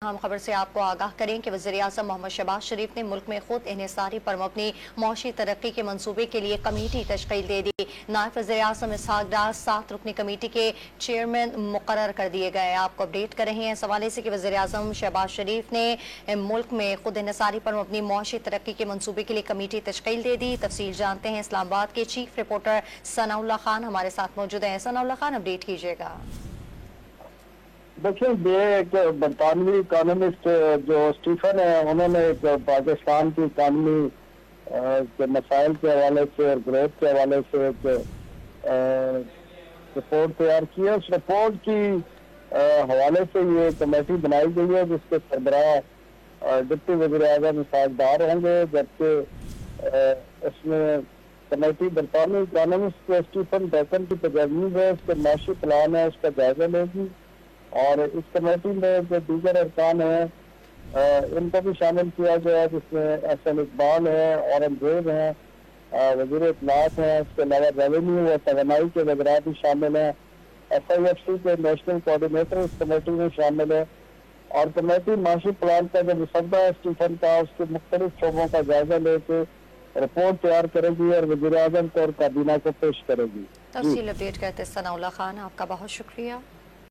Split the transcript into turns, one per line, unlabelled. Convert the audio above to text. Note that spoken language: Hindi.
हम खबर से आपको आगाह करें कि वज़ीर-ए-आज़म मोहम्मद शहबाज शरीफ ने मुल्क में खुद इन्हिसारी पर मबनी मौशी तरक्की के मनसूबे के लिए कमेटी तश्कील दे दी। नायब वज़ीर-ए-आज़म इसहाक डार 7 रुकनी कमेटी के चेयरमैन मुकर्रर कर दिए गए। आपको अपडेट कर रहे हैं इस हवाले से कि वज़ीर-ए-आज़म शहबाज शरीफ ने मुल्क में खुद इन्हिसारी पर मबनी मौशी तरक्की के मनसूबे के लिए कमेटी तश्कील दे दी। तफसील जानते हैं इस्लामाबाद के चीफ रिपोर्टर सनाउल्लाह खान हमारे साथ मौजूद हैं। सनाउल्लाह खान, अपडेट कीजिएगा।
देखिए, ये एक बरतानवी इकोनॉमिस्ट जो स्टीफन है, उन्होंने एक पाकिस्तान की इकानमी के मसाइल के हवाले से और ग्रोथ के हवाले से एक रिपोर्ट तैयार की है। उस रिपोर्ट की हवाले से ये कमेटी बनाई गई है जिसके सरबराह डिप्टी वज़ीर-ए-आज़म इसहाक डार होंगे, जबकि इसमें कमेटी बरतानवी इकोनॉमिस्ट स्टीफन डैकन की तजवीज़ है, उसके माशी प्लान है, उसका जायजा लेगी। और इस कमेटी में जो दीगर अरकान हैं इनको भी शामिल किया गया है, जिसमें एहसन इकबाल है, औरंगजेब हैं, वज़ीर इत्तलात हैं, इसके अलावा रेवेन्यू और तवानाई के वज़रा भी शामिल हैं। SIFC के नेशनल कोऑर्डिनेटर इस कमेटी में शामिल है। और कमेटी माशी प्लान का जो मसौदा है स्टीफन का, उसके मुख्तलिफ शोबों का जायजा लेके रिपोर्ट तैयार करेगी और वज़ीर-ए-आज़म को और काबीना को पेश करेगी।
तफसील अपडेट करते सनाउल्लाह खान, आपका बहुत शुक्रिया।